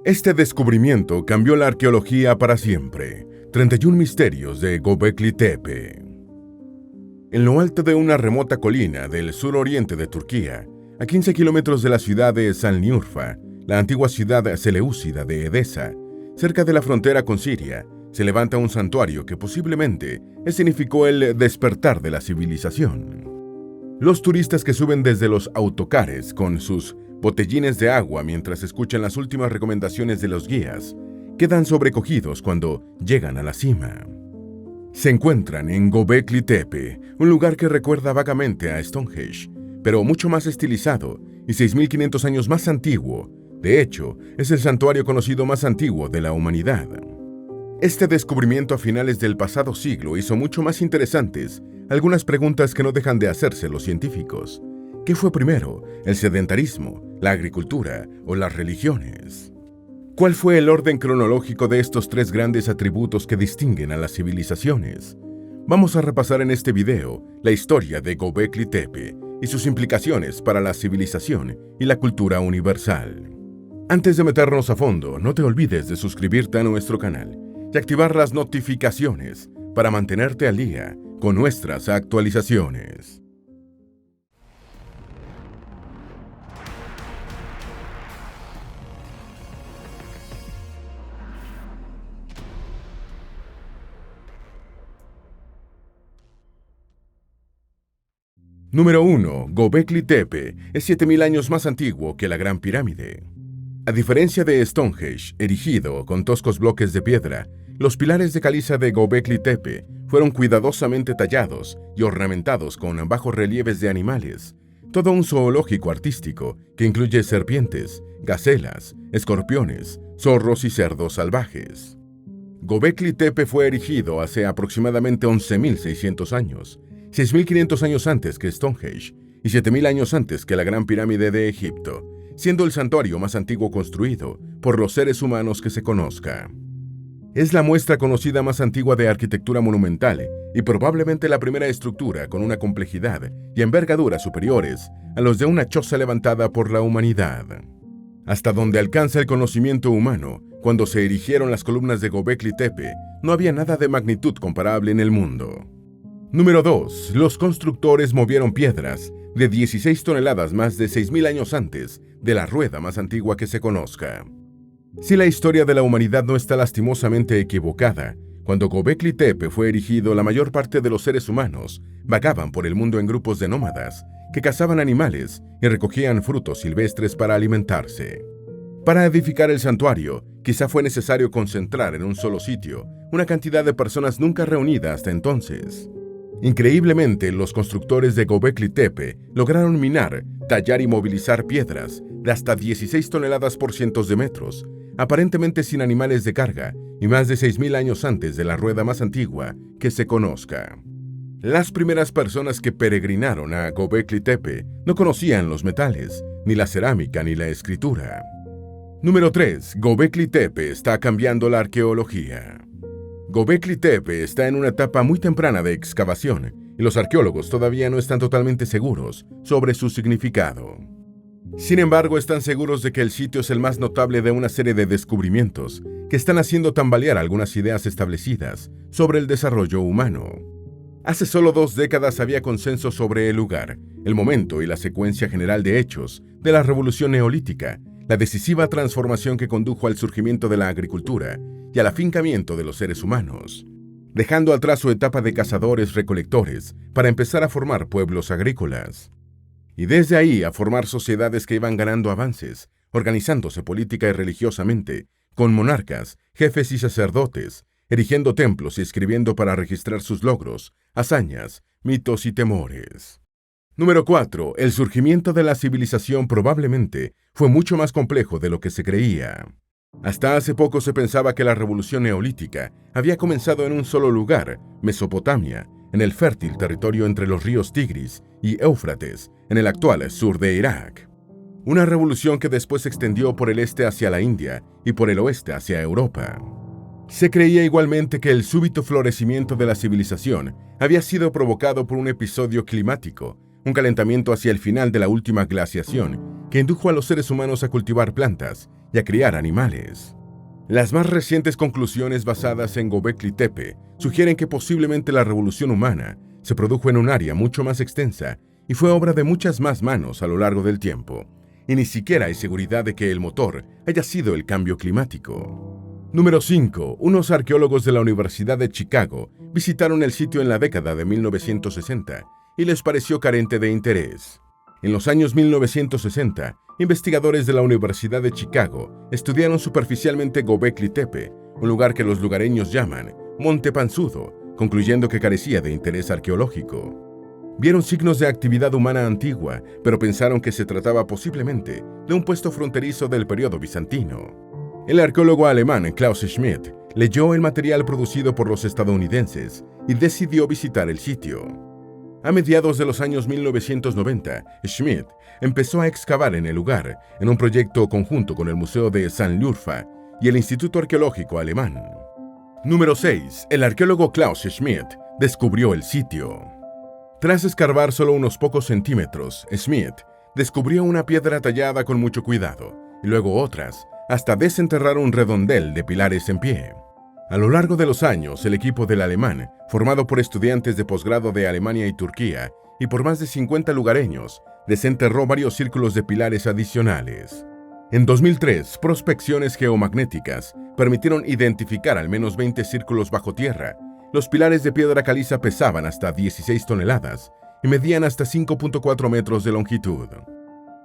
Este descubrimiento cambió la arqueología para siempre. 31 misterios de Göbekli Tepe. En lo alto de una remota colina del suroriente de Turquía, a 15 kilómetros de la ciudad de Şanlıurfa, la antigua ciudad seleucida de Edesa, cerca de la frontera con Siria, se levanta un santuario que posiblemente significó el despertar de la civilización. Los turistas que suben desde los autocares con sus botellines de agua mientras escuchan las últimas recomendaciones de los guías, quedan sobrecogidos cuando llegan a la cima. Se encuentran en Göbekli Tepe, un lugar que recuerda vagamente a Stonehenge, pero mucho más estilizado y 6.500 años más antiguo. De hecho, es el santuario conocido más antiguo de la humanidad. Este descubrimiento a finales del pasado siglo hizo mucho más interesantes algunas preguntas que no dejan de hacerse los científicos. ¿Qué fue primero, el sedentarismo, la agricultura o las religiones? ¿Cuál fue el orden cronológico de estos tres grandes atributos que distinguen a las civilizaciones? Vamos a repasar en este video la historia de Göbekli Tepe y sus implicaciones para la civilización y la cultura universal. Antes de meternos a fondo, no te olvides de suscribirte a nuestro canal y activar las notificaciones para mantenerte al día con nuestras actualizaciones. Número 1. Göbekli Tepe es 7.000 años más antiguo que la Gran Pirámide. A diferencia de Stonehenge, erigido con toscos bloques de piedra, los pilares de caliza de Göbekli Tepe fueron cuidadosamente tallados y ornamentados con bajos relieves de animales, todo un zoológico artístico que incluye serpientes, gacelas, escorpiones, zorros y cerdos salvajes. Göbekli Tepe fue erigido hace aproximadamente 11.600 años, 6.500 años antes que Stonehenge y 7.000 años antes que la Gran Pirámide de Egipto, siendo el santuario más antiguo construido por los seres humanos que se conozca. Es la muestra conocida más antigua de arquitectura monumental y probablemente la primera estructura con una complejidad y envergadura superiores a los de una choza levantada por la humanidad. Hasta donde alcanza el conocimiento humano, cuando se erigieron las columnas de Göbekli Tepe, no había nada de magnitud comparable en el mundo. Número 2. Los constructores movieron piedras de 16 toneladas más de 6.000 años antes de la rueda más antigua que se conozca. Si la historia de la humanidad no está lastimosamente equivocada, cuando Göbekli Tepe fue erigido, la mayor parte de los seres humanos vagaban por el mundo en grupos de nómadas que cazaban animales y recogían frutos silvestres para alimentarse. Para edificar el santuario, quizá fue necesario concentrar en un solo sitio una cantidad de personas nunca reunida hasta entonces. Increíblemente, los constructores de Göbekli Tepe lograron minar, tallar y movilizar piedras de hasta 16 toneladas por cientos de metros, aparentemente sin animales de carga y más de 6.000 años antes de la rueda más antigua que se conozca. Las primeras personas que peregrinaron a Göbekli Tepe no conocían los metales, ni la cerámica ni la escritura. Número 3. Göbekli Tepe está cambiando la arqueología. Göbekli Tepe está en una etapa muy temprana de excavación y los arqueólogos todavía no están totalmente seguros sobre su significado. Sin embargo, están seguros de que el sitio es el más notable de una serie de descubrimientos que están haciendo tambalear algunas ideas establecidas sobre el desarrollo humano. Hace solo 2 décadas había consenso sobre el lugar, el momento y la secuencia general de hechos de la revolución neolítica, la decisiva transformación que condujo al surgimiento de la agricultura y al afincamiento de los seres humanos, dejando atrás su etapa de cazadores-recolectores para empezar a formar pueblos agrícolas. Y desde ahí a formar sociedades que iban ganando avances, organizándose política y religiosamente, con monarcas, jefes y sacerdotes, erigiendo templos y escribiendo para registrar sus logros, hazañas, mitos y temores. Número 4. El surgimiento de la civilización probablemente fue mucho más complejo de lo que se creía. Hasta hace poco se pensaba que la revolución neolítica había comenzado en un solo lugar, Mesopotamia, en el fértil territorio entre los ríos Tigris y Éufrates, en el actual sur de Irak. Una revolución que después se extendió por el este hacia la India y por el oeste hacia Europa. Se creía igualmente que el súbito florecimiento de la civilización había sido provocado por un episodio climático, un calentamiento hacia el final de la última glaciación, que indujo a los seres humanos a cultivar plantas y a criar animales. Las más recientes conclusiones basadas en Göbekli Tepe sugieren que posiblemente la revolución humana se produjo en un área mucho más extensa y fue obra de muchas más manos a lo largo del tiempo, y ni siquiera hay seguridad de que el motor haya sido el cambio climático. Número 5. Unos arqueólogos de la Universidad de Chicago visitaron el sitio en la década de 1960 y les pareció carente de interés. En los años 1960, investigadores de la Universidad de Chicago estudiaron superficialmente Göbekli Tepe, un lugar que los lugareños llaman Monte Panzudo, concluyendo que carecía de interés arqueológico. Vieron signos de actividad humana antigua, pero pensaron que se trataba posiblemente de un puesto fronterizo del periodo bizantino. El arqueólogo alemán Klaus Schmidt leyó el material producido por los estadounidenses y decidió visitar el sitio. A mediados de los años 1990, Schmidt empezó a excavar en el lugar en un proyecto conjunto con el Museo de Sanlurfa y el Instituto Arqueológico Alemán. Número 6. El arqueólogo Klaus Schmidt descubrió el sitio. Tras escarbar solo unos pocos centímetros, Schmidt descubrió una piedra tallada con mucho cuidado, y luego otras, hasta desenterrar un redondel de pilares en pie. A lo largo de los años, el equipo del alemán, formado por estudiantes de posgrado de Alemania y Turquía, y por más de 50 lugareños, desenterró varios círculos de pilares adicionales. En 2003, prospecciones geomagnéticas permitieron identificar al menos 20 círculos bajo tierra. Los pilares de piedra caliza pesaban hasta 16 toneladas y medían hasta 5.4 metros de longitud.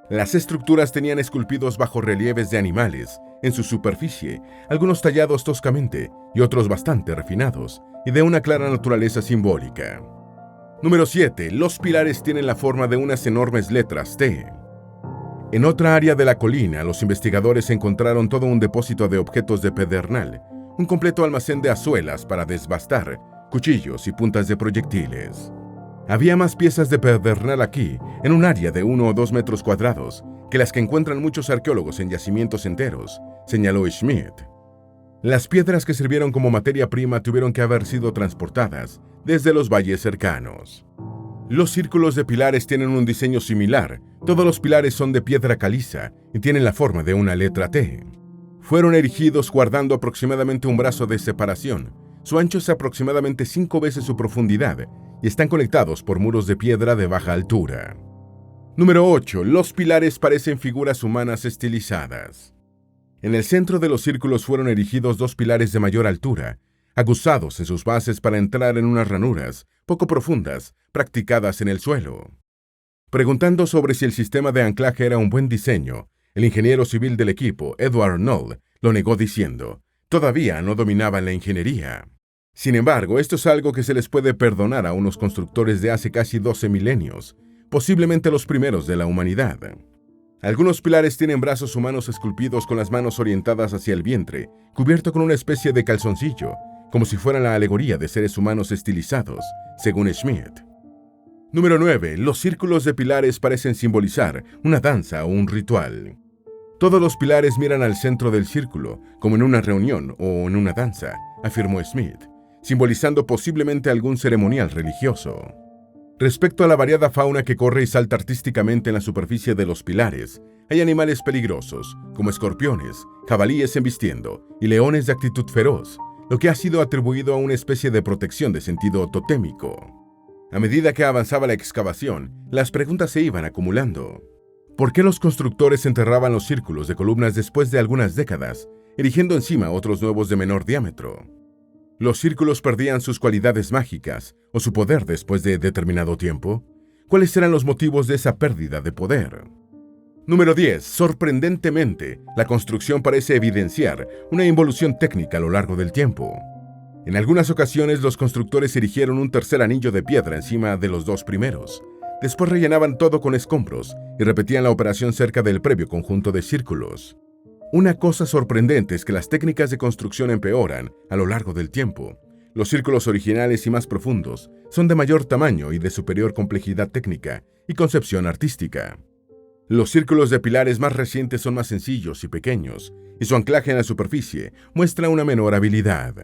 Las estructuras tenían esculpidos bajorrelieves de animales en su superficie, algunos tallados toscamente y otros bastante refinados, y de una clara naturaleza simbólica. Número 7. Los pilares tienen la forma de unas enormes letras T. En otra área de la colina, los investigadores encontraron todo un depósito de objetos de pedernal, un completo almacén de azuelas para desbastar, cuchillos y puntas de proyectiles. Había más piezas de pedernal aquí, en un área de 1 o 2 metros cuadrados, que las que encuentran muchos arqueólogos en yacimientos enteros, señaló Schmidt. Las piedras que sirvieron como materia prima tuvieron que haber sido transportadas desde los valles cercanos. Los círculos de pilares tienen un diseño similar. Todos los pilares son de piedra caliza y tienen la forma de una letra T. Fueron erigidos guardando aproximadamente un brazo de separación. Su ancho es aproximadamente 5 veces su profundidad y están conectados por muros de piedra de baja altura. Número 8. Los pilares parecen figuras humanas estilizadas. En el centro de los círculos fueron erigidos 2 pilares de mayor altura, aguzados en sus bases para entrar en unas ranuras poco profundas, practicadas en el suelo. Preguntando sobre si el sistema de anclaje era un buen diseño, el ingeniero civil del equipo, Edward Knoll, lo negó diciendo, todavía no dominaban la ingeniería. Sin embargo, esto es algo que se les puede perdonar a unos constructores de hace casi 12 milenios, posiblemente los primeros de la humanidad. Algunos pilares tienen brazos humanos esculpidos con las manos orientadas hacia el vientre, cubierto con una especie de calzoncillo, como si fueran la alegoría de seres humanos estilizados, según Schmidt. Número 9. Los círculos de pilares parecen simbolizar una danza o un ritual. Todos los pilares miran al centro del círculo, como en una reunión o en una danza, afirmó Schmidt, simbolizando posiblemente algún ceremonial religioso. Respecto a la variada fauna que corre y salta artísticamente en la superficie de los pilares, hay animales peligrosos, como escorpiones, jabalíes embistiendo y leones de actitud feroz, lo que ha sido atribuido a una especie de protección de sentido totémico. A medida que avanzaba la excavación, las preguntas se iban acumulando. ¿Por qué los constructores enterraban los círculos de columnas después de algunas décadas, erigiendo encima otros nuevos de menor diámetro? ¿Los círculos perdían sus cualidades mágicas o su poder después de determinado tiempo? ¿Cuáles eran los motivos de esa pérdida de poder? Número 10. Sorprendentemente, la construcción parece evidenciar una involución técnica a lo largo del tiempo. En algunas ocasiones, los constructores erigieron un tercer anillo de piedra encima de los 2 primeros. Después rellenaban todo con escombros y repetían la operación cerca del previo conjunto de círculos. Una cosa sorprendente es que las técnicas de construcción empeoran a lo largo del tiempo. Los círculos originales y más profundos son de mayor tamaño y de superior complejidad técnica y concepción artística. Los círculos de pilares más recientes son más sencillos y pequeños, y su anclaje en la superficie muestra una menor habilidad.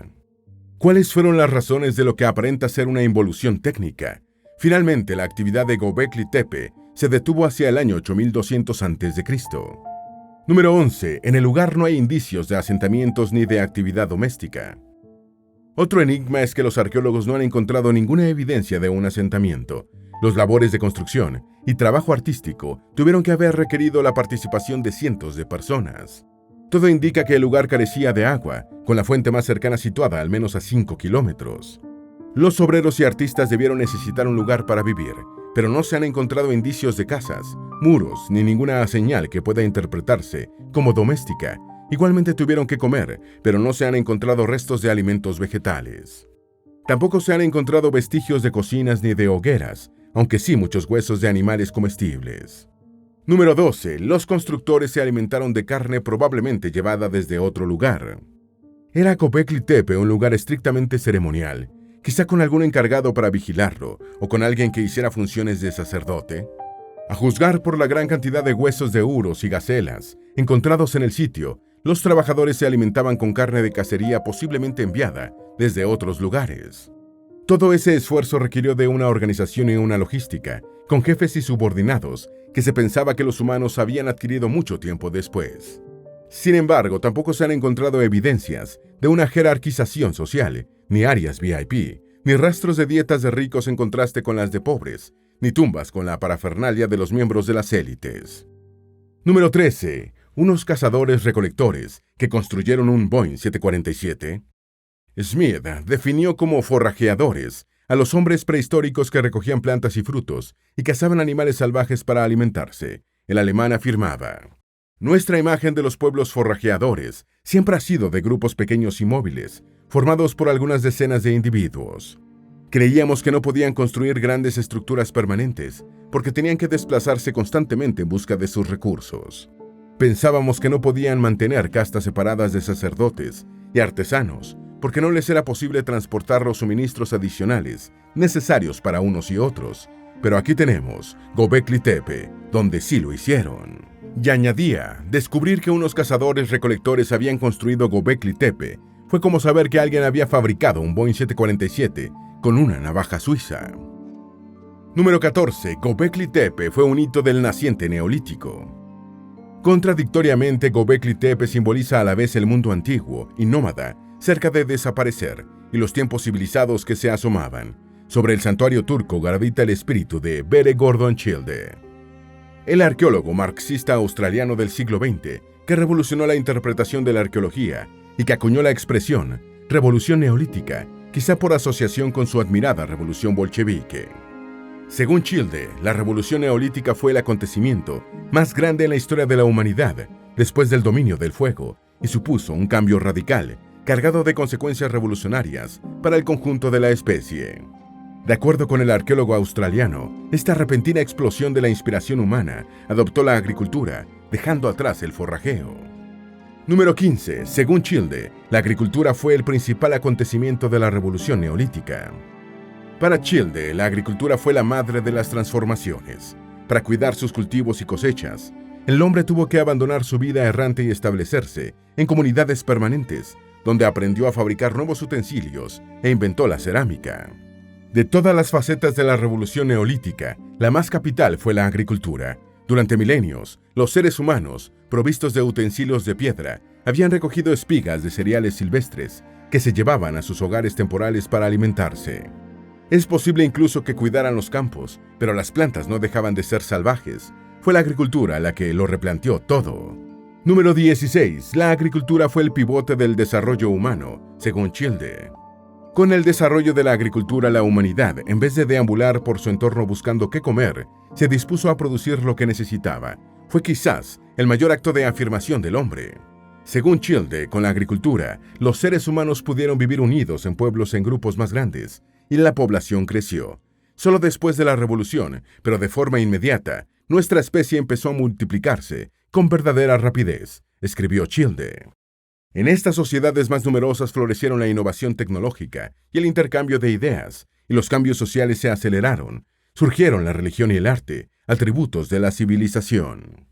¿Cuáles fueron las razones de lo que aparenta ser una involución técnica? Finalmente, la actividad de Göbekli Tepe se detuvo hacia el año 8200 a.C. Número 11. En el lugar no hay indicios de asentamientos ni de actividad doméstica. Otro enigma es que los arqueólogos no han encontrado ninguna evidencia de un asentamiento. Los labores de construcción y trabajo artístico tuvieron que haber requerido la participación de cientos de personas. Todo indica que el lugar carecía de agua, con la fuente más cercana situada al menos a 5 kilómetros. Los obreros y artistas debieron necesitar un lugar para vivir, pero no se han encontrado indicios de casas, muros ni ninguna señal que pueda interpretarse como doméstica. Igualmente tuvieron que comer, pero no se han encontrado restos de alimentos vegetales. Tampoco se han encontrado vestigios de cocinas ni de hogueras, aunque sí muchos huesos de animales comestibles. Número 12. Los constructores se alimentaron de carne probablemente llevada desde otro lugar. Era Göbekli Tepe un lugar estrictamente ceremonial, quizá con algún encargado para vigilarlo o con alguien que hiciera funciones de sacerdote. A juzgar por la gran cantidad de huesos de uros y gacelas encontrados en el sitio, los trabajadores se alimentaban con carne de cacería posiblemente enviada desde otros lugares. Todo ese esfuerzo requirió de una organización y una logística, con jefes y subordinados, que se pensaba que los humanos habían adquirido mucho tiempo después. Sin embargo, tampoco se han encontrado evidencias de una jerarquización social, ni áreas VIP, ni rastros de dietas de ricos en contraste con las de pobres, ni tumbas con la parafernalia de los miembros de las élites. Número 13. Unos cazadores-recolectores que construyeron un Boeing 747. Smith definió como forrajeadores a los hombres prehistóricos que recogían plantas y frutos y cazaban animales salvajes para alimentarse. El alemán afirmaba: "Nuestra imagen de los pueblos forrajeadores siempre ha sido de grupos pequeños y móviles, formados por algunas decenas de individuos. Creíamos que no podían construir grandes estructuras permanentes porque tenían que desplazarse constantemente en busca de sus recursos. Pensábamos que no podían mantener castas separadas de sacerdotes y artesanos porque no les era posible transportar los suministros adicionales necesarios para unos y otros. Pero aquí tenemos Göbekli Tepe, donde sí lo hicieron". Y añadía: "Descubrir que unos cazadores-recolectores habían construido Göbekli Tepe fue como saber que alguien había fabricado un Boeing 747 con una navaja suiza". Número 14. Göbekli Tepe fue un hito del naciente neolítico. Contradictoriamente, Göbekli Tepe simboliza a la vez el mundo antiguo y nómada, cerca de desaparecer, y los tiempos civilizados que se asomaban. Sobre el santuario turco gravita el espíritu de Bere Gordon Childe, el arqueólogo marxista australiano del siglo XX, que revolucionó la interpretación de la arqueología y que acuñó la expresión revolución neolítica, quizá por asociación con su admirada revolución bolchevique. Según Childe, la revolución neolítica fue el acontecimiento más grande en la historia de la humanidad después del dominio del fuego y supuso un cambio radical, cargado de consecuencias revolucionarias para el conjunto de la especie. De acuerdo con el arqueólogo australiano, esta repentina explosión de la inspiración humana adoptó la agricultura, dejando atrás el forrajeo. Número 15. Según Childe, la agricultura fue el principal acontecimiento de la revolución neolítica. Para Childe, la agricultura fue la madre de las transformaciones. Para cuidar sus cultivos y cosechas, el hombre tuvo que abandonar su vida errante y establecerse en comunidades permanentes, donde aprendió a fabricar nuevos utensilios e inventó la cerámica. De todas las facetas de la revolución neolítica, la más capital fue la agricultura. Durante milenios, los seres humanos, provistos de utensilios de piedra, habían recogido espigas de cereales silvestres que se llevaban a sus hogares temporales para alimentarse. Es posible incluso que cuidaran los campos, pero las plantas no dejaban de ser salvajes. Fue la agricultura la que lo replanteó todo. Número 16. La agricultura fue el pivote del desarrollo humano, según Childe. Con el desarrollo de la agricultura, la humanidad, en vez de deambular por su entorno buscando qué comer, se dispuso a producir lo que necesitaba. Fue quizás el mayor acto de afirmación del hombre. Según Childe, con la agricultura, los seres humanos pudieron vivir unidos en pueblos en grupos más grandes, y la población creció. Solo después de la revolución, pero de forma inmediata, nuestra especie empezó a multiplicarse con verdadera rapidez, escribió Childe. En estas sociedades más numerosas florecieron la innovación tecnológica y el intercambio de ideas, y los cambios sociales se aceleraron. Surgieron la religión y el arte, atributos de la civilización.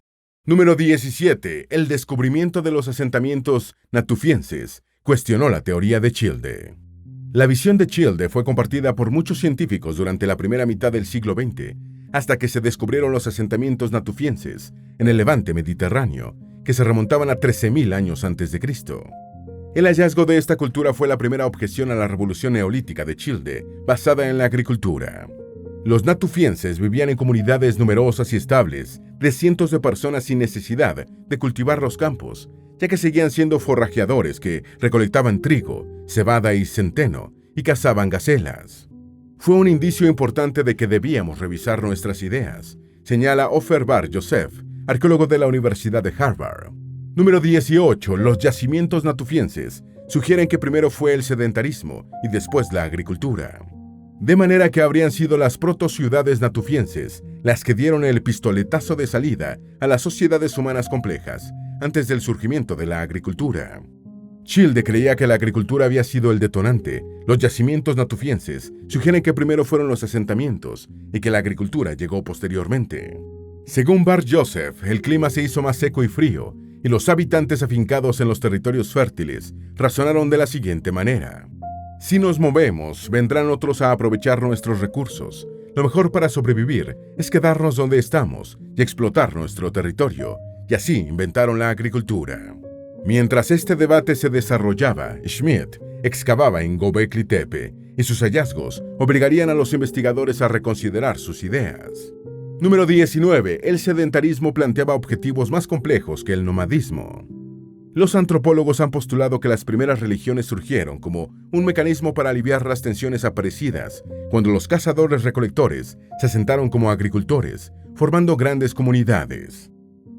Número 17. El descubrimiento de los asentamientos natufienses cuestionó la teoría de Childe. La visión de Childe fue compartida por muchos científicos durante la primera mitad del siglo XX, hasta que se descubrieron los asentamientos natufienses en el levante mediterráneo, que se remontaban a 13.000 años antes de Cristo. El hallazgo de esta cultura fue la primera objeción a la revolución neolítica de Childe, basada en la agricultura. Los natufienses vivían en comunidades numerosas y estables, de cientos de personas sin necesidad de cultivar los campos, ya que seguían siendo forrajeadores que recolectaban trigo, cebada y centeno, y cazaban gacelas. Fue un indicio importante de que debíamos revisar nuestras ideas, señala Ofer Bar Yosef, arqueólogo de la Universidad de Harvard. Número 18. Los yacimientos natufienses sugieren que primero fue el sedentarismo y después la agricultura. De manera que habrían sido las protociudades natufienses las que dieron el pistoletazo de salida a las sociedades humanas complejas antes del surgimiento de la agricultura. Childe creía que la agricultura había sido el detonante. Los yacimientos natufienses sugieren que primero fueron los asentamientos y que la agricultura llegó posteriormente. Según Bar Yosef, el clima se hizo más seco y frío, y los habitantes afincados en los territorios fértiles razonaron de la siguiente manera: si nos movemos, vendrán otros a aprovechar nuestros recursos. Lo mejor para sobrevivir es quedarnos donde estamos y explotar nuestro territorio, y así inventaron la agricultura. Mientras este debate se desarrollaba, Schmidt excavaba en Göbekli Tepe, y sus hallazgos obligarían a los investigadores a reconsiderar sus ideas. Número 19. El sedentarismo planteaba objetivos más complejos que el nomadismo. Los antropólogos han postulado que las primeras religiones surgieron como un mecanismo para aliviar las tensiones aparecidas cuando los cazadores-recolectores se asentaron como agricultores, formando grandes comunidades.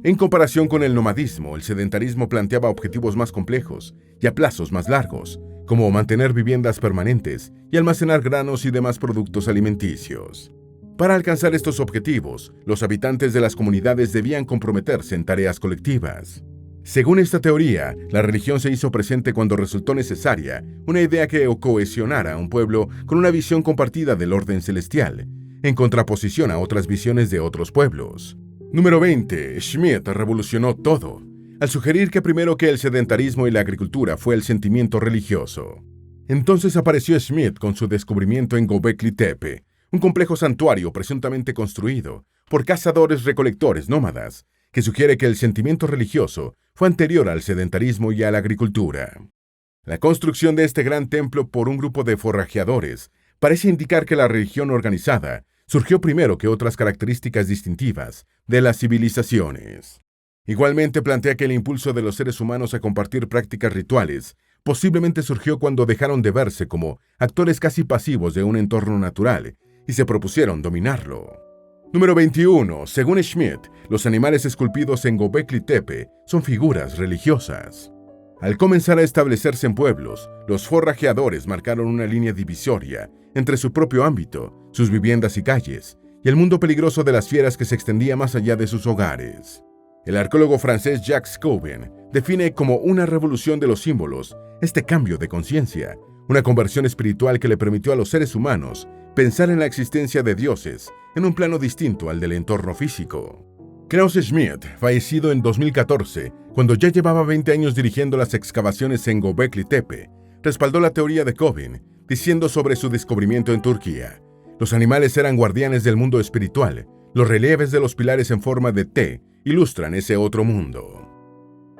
En comparación con el nomadismo, el sedentarismo planteaba objetivos más complejos y a plazos más largos, como mantener viviendas permanentes y almacenar granos y demás productos alimenticios. Para alcanzar estos objetivos, los habitantes de las comunidades debían comprometerse en tareas colectivas. Según esta teoría, la religión se hizo presente cuando resultó necesaria una idea que cohesionara a un pueblo con una visión compartida del orden celestial, en contraposición a otras visiones de otros pueblos. Número 20. Schmidt revolucionó todo, al sugerir que primero que el sedentarismo y la agricultura fue el sentimiento religioso. Entonces apareció Schmidt con su descubrimiento en Göbekli Tepe, un complejo santuario presuntamente construido por cazadores-recolectores nómadas, que sugiere que el sentimiento religioso fue anterior al sedentarismo y a la agricultura. La construcción de este gran templo por un grupo de forrajeadores parece indicar que la religión organizada surgió primero que otras características distintivas de las civilizaciones. Igualmente plantea que el impulso de los seres humanos a compartir prácticas rituales posiblemente surgió cuando dejaron de verse como actores casi pasivos de un entorno natural y se propusieron dominarlo. Número 21. Según Schmidt, los animales esculpidos en Göbekli Tepe son figuras religiosas. Al comenzar a establecerse en pueblos, los forrajeadores marcaron una línea divisoria entre su propio ámbito, sus viviendas y calles, y el mundo peligroso de las fieras que se extendía más allá de sus hogares. El arqueólogo francés Jacques Coven define como una revolución de los símbolos este cambio de conciencia, una conversión espiritual que le permitió a los seres humanos pensar en la existencia de dioses en un plano distinto al del entorno físico. Klaus Schmidt, fallecido en 2014, cuando ya llevaba 20 años dirigiendo las excavaciones en Göbekli Tepe, respaldó la teoría de Coven, diciendo sobre su descubrimiento en Turquía: los animales eran guardianes del mundo espiritual, los relieves de los pilares en forma de T ilustran ese otro mundo.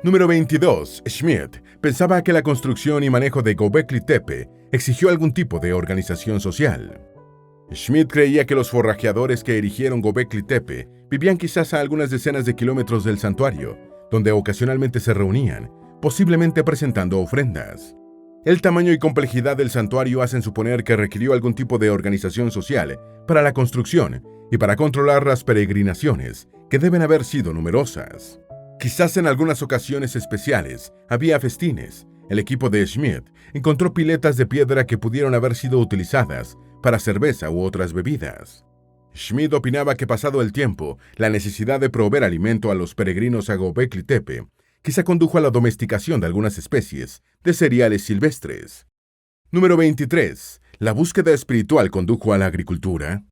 Número 22. Schmidt pensaba que la construcción y manejo de Göbekli Tepe exigió algún tipo de organización social. Schmidt creía que los forrajeadores que erigieron Göbekli Tepe vivían quizás a algunas decenas de kilómetros del santuario, donde ocasionalmente se reunían, posiblemente presentando ofrendas. El tamaño y complejidad del santuario hacen suponer que requirió algún tipo de organización social para la construcción y para controlar las peregrinaciones, que deben haber sido numerosas. Quizás en algunas ocasiones especiales había festines. El equipo de Schmidt encontró piletas de piedra que pudieron haber sido utilizadas para cerveza u otras bebidas. Schmidt opinaba que pasado el tiempo, la necesidad de proveer alimento a los peregrinos a Göbekli Tepe quizá condujo a la domesticación de algunas especies de cereales silvestres. Número 23. ¿La búsqueda espiritual condujo a la agricultura?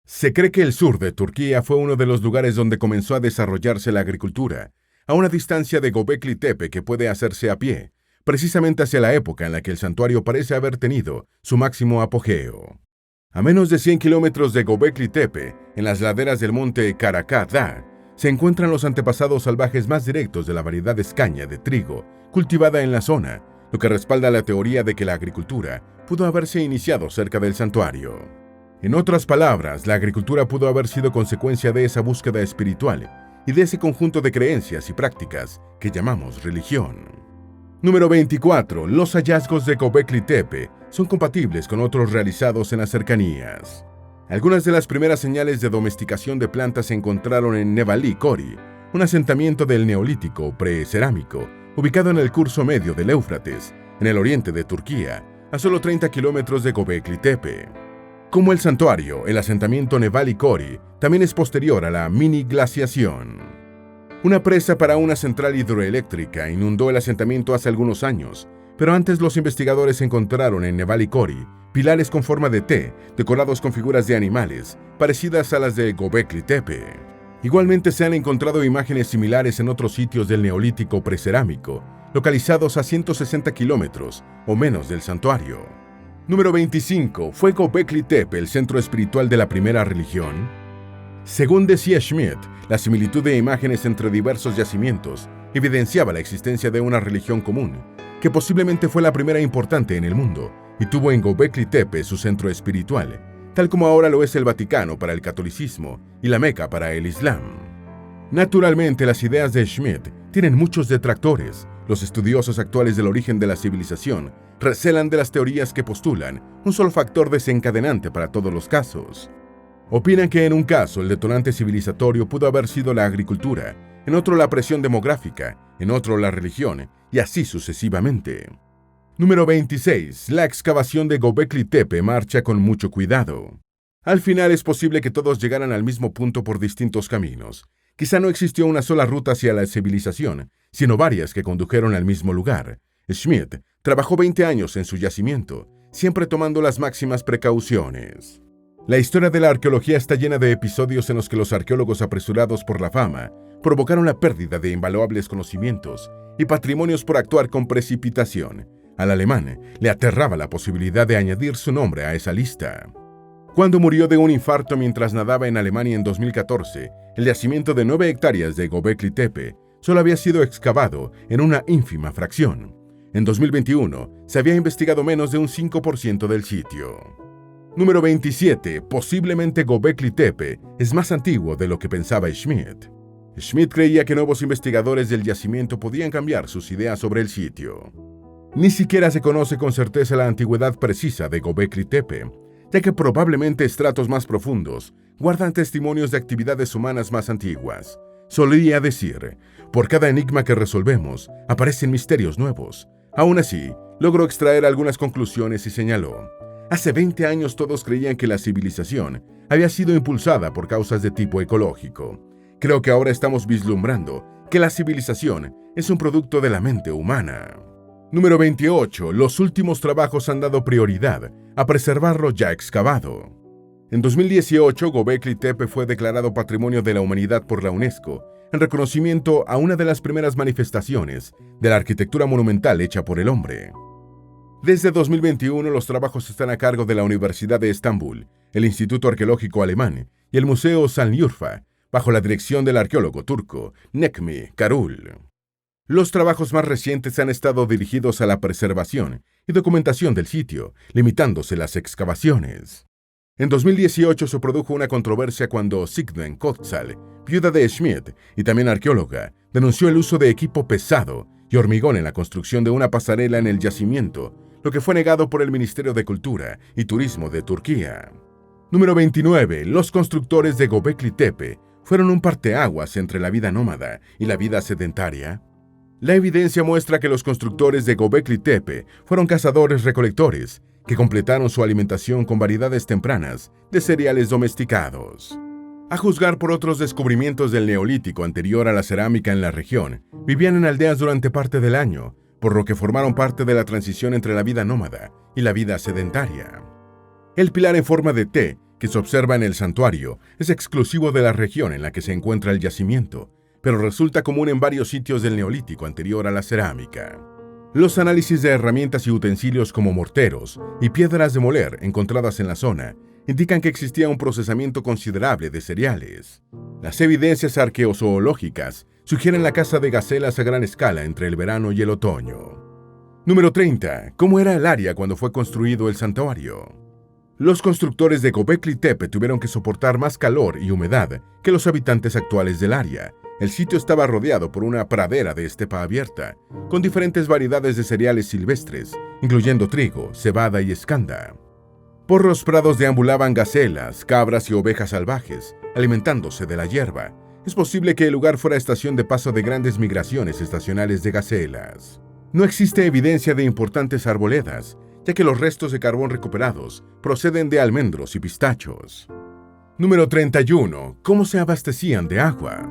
Se cree que el sur de Turquía fue uno de los lugares donde comenzó a desarrollarse la agricultura, a una distancia de Göbekli Tepe que puede hacerse a pie, precisamente hacia la época en la que el santuario parece haber tenido su máximo apogeo. A menos de 100 kilómetros de Göbekli Tepe, en las laderas del monte Karakağ Dağ, se encuentran los antepasados salvajes más directos de la variedad escaña de trigo cultivada en la zona, lo que respalda la teoría de que la agricultura pudo haberse iniciado cerca del santuario. En otras palabras, la agricultura pudo haber sido consecuencia de esa búsqueda espiritual y de ese conjunto de creencias y prácticas que llamamos religión. Número 24. Los hallazgos de Göbekli Tepe son compatibles con otros realizados en las cercanías. Algunas de las primeras señales de domesticación de plantas se encontraron en Nevali Kori, un asentamiento del Neolítico precerámico, ubicado en el curso medio del Éufrates, en el oriente de Turquía, a solo 30 kilómetros de Göbekli Tepe. Como el santuario, el asentamiento Nevali Kori también es posterior a la mini-glaciación. Una presa para una central hidroeléctrica inundó el asentamiento hace algunos años, pero antes los investigadores encontraron en Nevali Kori pilares con forma de T, decorados con figuras de animales, parecidas a las de Göbekli Tepe. Igualmente se han encontrado imágenes similares en otros sitios del Neolítico precerámico, localizados a 160 kilómetros o menos del santuario. Número 25. ¿Fue Göbekli Tepe el centro espiritual de la primera religión? Según decía Schmidt, la similitud de imágenes entre diversos yacimientos evidenciaba la existencia de una religión común, que posiblemente fue la primera importante en el mundo, y tuvo en Göbekli Tepe su centro espiritual, tal como ahora lo es el Vaticano para el catolicismo y la Meca para el Islam. Naturalmente, las ideas de Schmidt tienen muchos detractores. Los estudiosos actuales del origen de la civilización recelan de las teorías que postulan un solo factor desencadenante para todos los casos. Opinan que en un caso el detonante civilizatorio pudo haber sido la agricultura, en otro la presión demográfica, en otro la religión, y así sucesivamente. Número 26. La excavación de Göbekli Tepe marcha con mucho cuidado. Al final es posible que todos llegaran al mismo punto por distintos caminos. Quizá no existió una sola ruta hacia la civilización, sino varias que condujeron al mismo lugar. Schmidt trabajó 20 años en su yacimiento, siempre tomando las máximas precauciones. La historia de la arqueología está llena de episodios en los que los arqueólogos apresurados por la fama provocaron la pérdida de invaluables conocimientos y patrimonios por actuar con precipitación. Al alemán le aterraba la posibilidad de añadir su nombre a esa lista. Cuando murió de un infarto mientras nadaba en Alemania en 2014, el yacimiento de 9 hectáreas de Göbekli Tepe solo había sido excavado en una ínfima fracción. En 2021 se había investigado menos de un 5% del sitio. Número 27. Posiblemente Göbekli Tepe es más antiguo de lo que pensaba Schmidt. Schmidt creía que nuevos investigadores del yacimiento podían cambiar sus ideas sobre el sitio. Ni siquiera se conoce con certeza la antigüedad precisa de Göbekli Tepe, ya que probablemente estratos más profundos guardan testimonios de actividades humanas más antiguas. Solía decir, por cada enigma que resolvemos, aparecen misterios nuevos. Aún así, logró extraer algunas conclusiones y señaló, hace 20 años todos creían que la civilización había sido impulsada por causas de tipo ecológico. Creo que ahora estamos vislumbrando que la civilización es un producto de la mente humana. Número 28. Los últimos trabajos han dado prioridad a preservar lo ya excavado. En 2018, Göbekli Tepe fue declarado Patrimonio de la Humanidad por la UNESCO, en reconocimiento a una de las primeras manifestaciones de la arquitectura monumental hecha por el hombre. Desde 2021, los trabajos están a cargo de la Universidad de Estambul, el Instituto Arqueológico Alemán y el Museo Şanlıurfa, bajo la dirección del arqueólogo turco Necmi Karul. Los trabajos más recientes han estado dirigidos a la preservación y documentación del sitio, limitándose las excavaciones. En 2018 se produjo una controversia cuando Sigmund Kotzal, viuda de Schmidt y también arqueóloga, denunció el uso de equipo pesado y hormigón en la construcción de una pasarela en el yacimiento, lo que fue negado por el Ministerio de Cultura y Turismo de Turquía. Número 29. Los constructores de Göbekli Tepe fueron un parteaguas entre la vida nómada y la vida sedentaria. La evidencia muestra que los constructores de Göbekli Tepe fueron cazadores-recolectores que completaron su alimentación con variedades tempranas de cereales domesticados. A juzgar por otros descubrimientos del Neolítico anterior a la cerámica en la región, vivían en aldeas durante parte del año, por lo que formaron parte de la transición entre la vida nómada y la vida sedentaria. El pilar en forma de T que se observa en el santuario es exclusivo de la región en la que se encuentra el yacimiento, pero resulta común en varios sitios del Neolítico anterior a la cerámica. Los análisis de herramientas y utensilios como morteros y piedras de moler encontradas en la zona indican que existía un procesamiento considerable de cereales. Las evidencias arqueozoológicas sugieren la caza de gacelas a gran escala entre el verano y el otoño. Número 30. ¿Cómo era el área cuando fue construido el santuario? Los constructores de Göbekli Tepe tuvieron que soportar más calor y humedad que los habitantes actuales del área. El sitio estaba rodeado por una pradera de estepa abierta, con diferentes variedades de cereales silvestres, incluyendo trigo, cebada y escanda. Por los prados deambulaban gacelas, cabras y ovejas salvajes, alimentándose de la hierba. Es posible que el lugar fuera estación de paso de grandes migraciones estacionales de gacelas. No existe evidencia de importantes arboledas, ya que los restos de carbón recuperados proceden de almendros y pistachos. Número 31. ¿Cómo se abastecían de agua?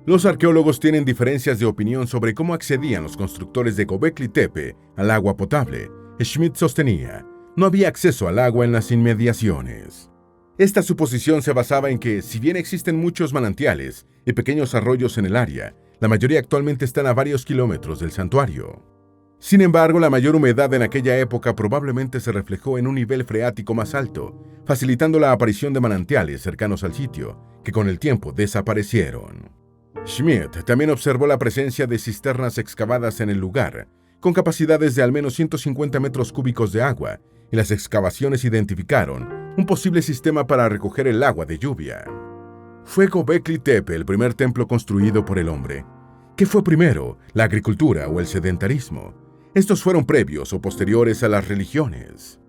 Los arqueólogos tienen diferencias de opinión sobre cómo accedían los constructores de Göbekli Tepe al agua potable. Schmidt sostenía, no había acceso al agua en las inmediaciones. Esta suposición se basaba en que, si bien existen muchos manantiales y pequeños arroyos en el área, la mayoría actualmente están a varios kilómetros del santuario. Sin embargo, la mayor humedad en aquella época probablemente se reflejó en un nivel freático más alto, facilitando la aparición de manantiales cercanos al sitio, que con el tiempo desaparecieron. Schmidt también observó la presencia de cisternas excavadas en el lugar, con capacidades de al menos 150 metros cúbicos de agua, y las excavaciones identificaron un posible sistema para recoger el agua de lluvia. ¿Fue Göbekli Tepe el primer templo construido por el hombre? ¿Qué fue primero, la agricultura o el sedentarismo? ¿Estos fueron previos o posteriores a las religiones?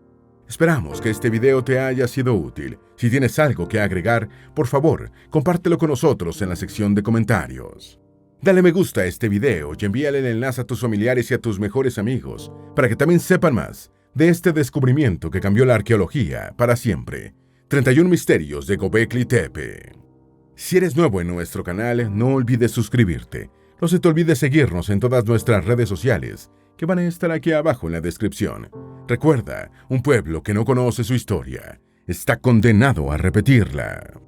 Esperamos que este video te haya sido útil. Si tienes algo que agregar, por favor, compártelo con nosotros en la sección de comentarios. Dale me gusta a este video y envíale el enlace a tus familiares y a tus mejores amigos para que también sepan más de este descubrimiento que cambió la arqueología para siempre. 31 misterios de Göbekli Tepe. Si eres nuevo en nuestro canal, no olvides suscribirte. No se te olvide seguirnos en todas nuestras redes sociales, que van a estar aquí abajo en la descripción. Recuerda, un pueblo que no conoce su historia está condenado a repetirla.